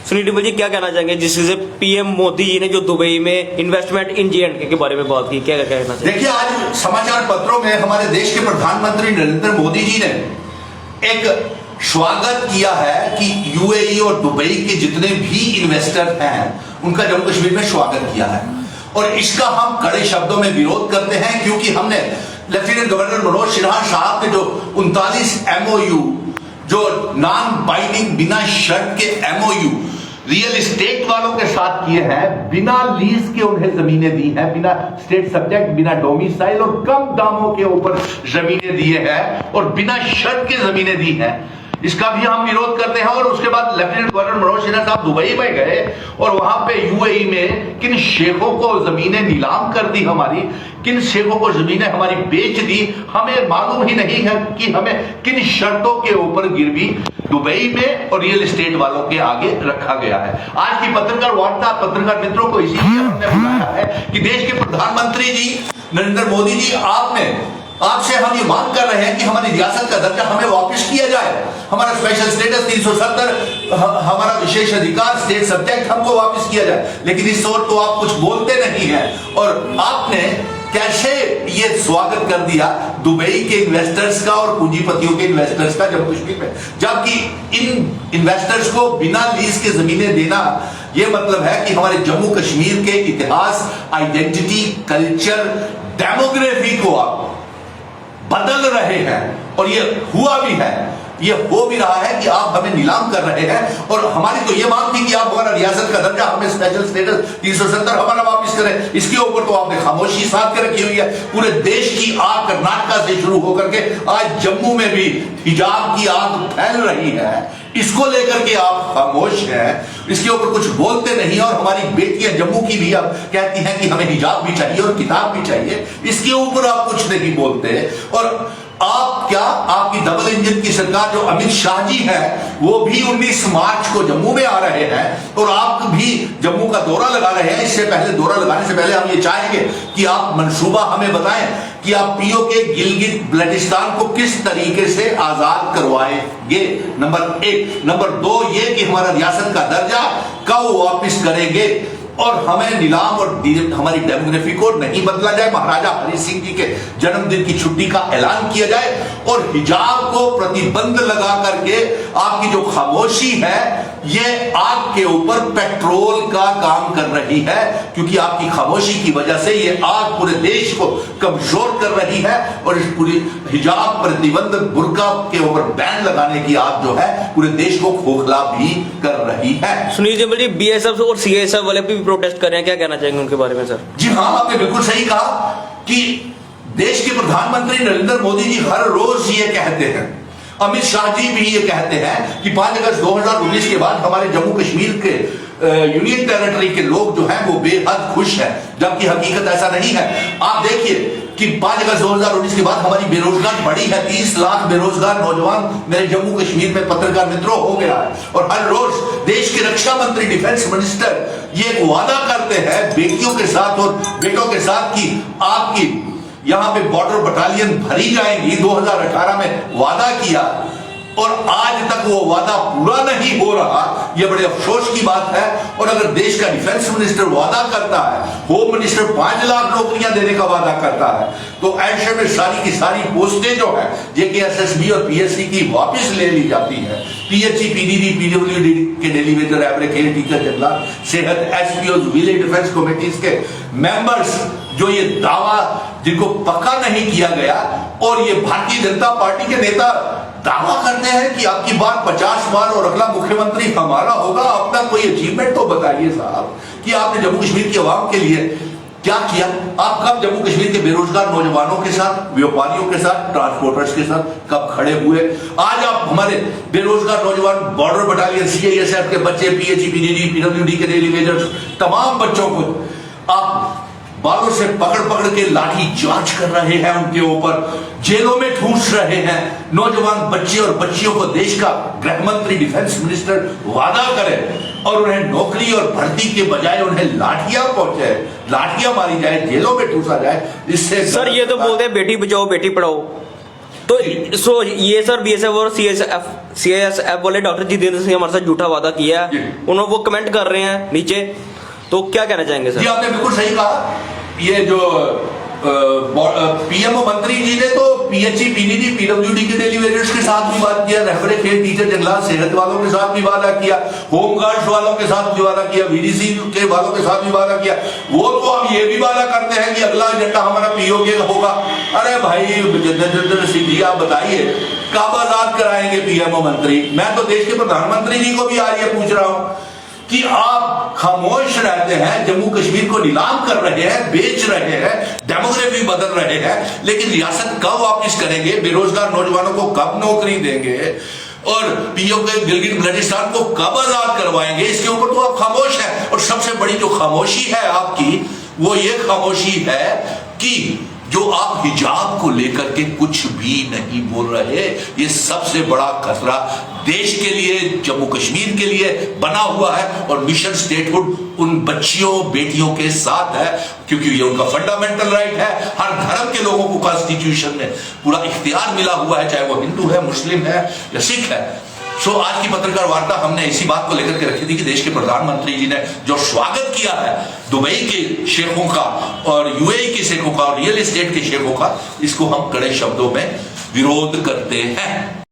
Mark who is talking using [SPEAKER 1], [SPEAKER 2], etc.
[SPEAKER 1] सुनील डिम्पल जी क्या कहना चाहेंगे जिससे पीएम मोदी जी ने जो दुबई में इन्वेस्टमेंट इन J&K के बारे में बात की, क्या कहना चाहिए?
[SPEAKER 2] देखिए, आज समाचार पत्रों में हमारे देश के प्रधानमंत्री नरेंद्र मोदी जी ने एक स्वागत किया है कि यूएई और दुबई के जितने भी इन्वेस्टर हैं उनका जम्मू कश्मीर में स्वागत किया है, और इसका हम कड़े शब्दों में विरोध करते हैं, क्योंकि हमने लेफ्टिनेंट गवर्नर मनोज सिन्हा साहब के जो 39 MOU, जो नॉन बाइंडिंग बिना शर्त के MOU रियल एस्टेट वालों के साथ किए हैं, बिना लीज के उन्हें जमीनें दी हैं, बिना स्टेट सब्जेक्ट, बिना डोमिसाइल और कम दामों के ऊपर जमीनें दिए हैं और बिना शर्त के जमीनें दी हैं, इसका भी हम विरोध करते हैं। और उसके बाद लेफ्टिनेंट गवर्नर मनोज सिन्हा साहब दुबई में गए और वहां पे यूएई में किन शेखों को जमीनें नीलाम कर दी हमारी, किन शेखों को जमीनें हमारी बेच दी, हमें मालूम ही नहीं है कि हमें किन शर्तों के ऊपर गिरवी दुबई में और रियल एस्टेट वालों के आगे रखा गया है। आज की पत्रकार वार्ता पत्रकार मित्रों को इसीलिए हमने बुलाया है कि देश के प्रधानमंत्री जी नरेंद्र मोदी जी, आपसे हम ये मांग कर रहे हैं कि हमारी रियासत का दर्जा हमें वापस किया जाए, हमारा स्पेशल स्टेटस 370, हमारा विशेष अधिकार स्टेट सब्जेक्ट हमको वापस किया जाए। लेकिन इस ओर तो आप कुछ बोलते नहीं हैं, और आपने कैसे ये स्वागत कर दिया दुबई के इन्वेस्टर्स का और पूंजीपतियों के इन्वेस्टर्स का जम्मू कश्मीर में, जबकि इन इन्वेस्टर्स को बिना लीज के जमीनें देना, ये मतलब है कि हमारे जम्मू कश्मीर के इतिहास, आइडेंटिटी, कल्चर, डेमोग्राफी को आप बदल रहे हैं, और ये हुआ भी है, ये हो भी रहा है कि आप हमें नीलाम कर रहे हैं। और हमारी तो ये मांग थी कि आप हमारा रियासत का दर्जा, हमें स्पेशल स्टेटस 370 हमारा वापस करें। इसके ऊपर तो आपने खामोशी साध के रखी हुई है। पूरे देश की आग कर्नाटका से शुरू होकर के आज जम्मू में भी हिजाब की आग फैल रही है, इसको लेकर के आप खामोश हैं, इसके ऊपर कुछ बोलते नहीं। और हमारी बेटियां जम्मू की भी अब कहती हैं कि हमें हिजाब भी चाहिए और किताब भी चाहिए, इसके ऊपर आप कुछ नहीं बोलते। और आप क्या, आपकी डबल इंजन की सरकार जो अमित शाह जी है वो भी 19 मार्च को जम्मू में आ रहे हैं, और आप भी जम्मू का दौरा लगा रहे हैं। इससे पहले, दौरा लगाने से पहले हम ये चाहेंगे कि आप मंसूबा हमें बताएं कि आप पीओके गिलगित बल्टिस्तान को किस तरीके से आजाद करवाएंगे, नंबर 1। नंबर 2 ये कि हमारा रियासत का दर्जा कब वापस करेंगे, और हमें नीलाम और हमारी डेमोग्राफी को नहीं बदला जाए, महाराजा हरि सिंह जी के जन्मदिन की छुट्टी का ऐलान किया जाए, और हिजाब को प्रतिबंध लगा करके आपकी जो खामोशी है ये आग के ऊपर पेट्रोल का काम कर रही है, क्योंकि आपकी खामोशी की वजह से ये आग पूरे देश को कमजोर कर रही है। और इस पूरी हिजाब प्रतिबंध, बुर्का के ऊपर बैन लगाने की आग जो है पूरे देश को खोखला भी कर रही है।
[SPEAKER 1] सुनील डिम्पल जी, BSF और CSF वाले भी प्रोटेस्ट कर रहे हैं, क्या कहना चाहेंगे उनके बारे में सर?
[SPEAKER 2] जी हाँ, आपने बिल्कुल सही कहा कि देश के प्रधानमंत्री नरेंद्र मोदी जी हर रोज ये कहते हैं, अमित शाह जी भी ये कहते हैं कि 5 अगस्त 2019 के बाद हमारे जम्मू कश्मीर के यूनियन टेरिटरी के लोग जो हैं वो बेहद खुश हैं, जबकि हकीकत ऐसा नहीं है। आप देखिए कि 5 अगस्त 2019 के बाद हमारी बेरोजगारी बढ़ी है, 30 लाख बेरोजगार नौजवान मेरे जम्मू कश्मीर में पत्रकार मित्रों हो गया है। और हर रोज देश के रक्षा मंत्री, डिफेंस मिनिस्टर ये वादा करते हैं बेटियों के साथ और बेटों के साथ कि आपकी यहां पे बॉर्डर बटालियन भरी जाएंगी। 2018 में वादा किया और आज तक वो वादा पूरा नहीं हो रहा, ये बड़े अफसोस की बात है। और अगर देश का डिफेंस मिनिस्टर वादा करता है, होम मिनिस्टर 5 लाख नौकरियां देने का वादा करता है, तो ऐसे में सारी की सारी पोस्टें जो है JKSSB और PSC की वापस ले ली जाती है। PHE, PDD, PWD के डेलीवेटर, एवरेज केयर टीचर जनरल, सेहत, SPOs, विलेज डिफेंस कमेटीज के मेंबर्स, जो ये दावा जिनको पक्का नहीं किया गया, और ये भारतीय जनता पार्टी के नेता दावा करते हैं कि आपकी बार 50 बार और अगला मुख्यमंत्री हमारा होगा। अपना कोई अचीवमेंट तो बताइए साहब कि आपने जम्मू कश्मीर की आवाम के लिए क्या किया। आप कब जम्मू कश्मीर के बेरोजगार नौजवानों के साथ, व्यापारियों के साथ, ट्रांसपोर्टर्स के साथ कब खड़े हुए? आज आप हमारे बेरोजगार नौजवान, बॉर्डर बटालियन, CISF के बच्चे, PHE, PDD, PWD के डेली वेजर्स, तमाम बच्चों को आप बालों से पकड़ पकड़ के लाठी चार्ज कर रहे हैं, उनके ऊपर जेलों में ठूस रहे हैं। नौजवान बच्चे और बच्चियों को देश का गृह मंत्री, डिफेंस मिनिस्टर वादा करे और उन्हें नौकरी और भर्ती के बजाय उन्हें लाठियां पहुंचे, लाठियां मारी जाए, जेलों में ठूसा जाए। इससे
[SPEAKER 1] सर ये तो बोलते हैं बेटी बचाओ बेटी पढ़ाओ। तो सो ये सर बीएसएफ और सीएसएफ बोले डॉक्टर जितेंद्र सिंह हमारे साथ झूठा वादा किया है,
[SPEAKER 2] जी।
[SPEAKER 1] उन्होंने वो कमेंट कर रहे हैं नीचे, तो क्या कहना चाहेंगे
[SPEAKER 2] जी
[SPEAKER 1] सर?
[SPEAKER 2] आपने बिल्कुल सही कहा। ये जो पीएमओ मंत्री जी ने तो पीएचई पीडीडी पीडब्ल्यूडी के डेली वेजर्स के साथ भी बात किया, रहबरे खेल टीचर जंगलात सेहत वालों के साथ भी वादा किया, होमगार्ड्स वालों के साथ भी वादा किया, वीडीसी के वालों के साथ भी वादा किया। वो तो हम ये भी वादा करते हैं कि अगला एजेंडा हमारा पीओके का होगा। अरे भाई जितेंद्र सिंह जी आप बताइए कब आजाद कराएंगे पीएमओ मंत्री? मैं तो देश के प्रधानमंत्री जी को भी आज ये पूछ रहा हूं कि आप खामोश रहते हैं, जम्मू कश्मीर को नीलाम कर रहे हैं, बेच रहे हैं, डेमोग्राफी बदल रहे हैं, लेकिन रियासत कब वापस करेंगे? बेरोजगार नौजवानों को कब नौकरी देंगे? और पीओके गिलगित बल्टिस्तान को कब आजाद करवाएंगे? इसके ऊपर तो आप खामोश हैं। और सबसे बड़ी जो खामोशी है आपकी, वो ये खामोशी है कि जो आप हिजाब को लेकर के कुछ भी नहीं बोल रहे, ये सबसे बड़ा खतरा देश के लिए, जम्मू कश्मीर के लिए बना हुआ है। और मिशन स्टेटहुड उन बच्चियों बेटियों के साथ है, क्योंकि ये उनका फंडामेंटल राइट है। हर धर्म के लोगों को कॉन्स्टिट्यूशन में पूरा इख्तियार मिला हुआ है, चाहे वो हिंदू है, मुस्लिम है या सिख है। सो आज की पत्रकार वार्ता हमने इसी बात को लेकर के रखी थी कि देश के प्रधानमंत्री जी ने जो स्वागत किया है दुबई के शेखों का और यूएई के शेखों का और रियल एस्टेट के शेखों का, इसको हम कड़े शब्दों में विरोध करते हैं।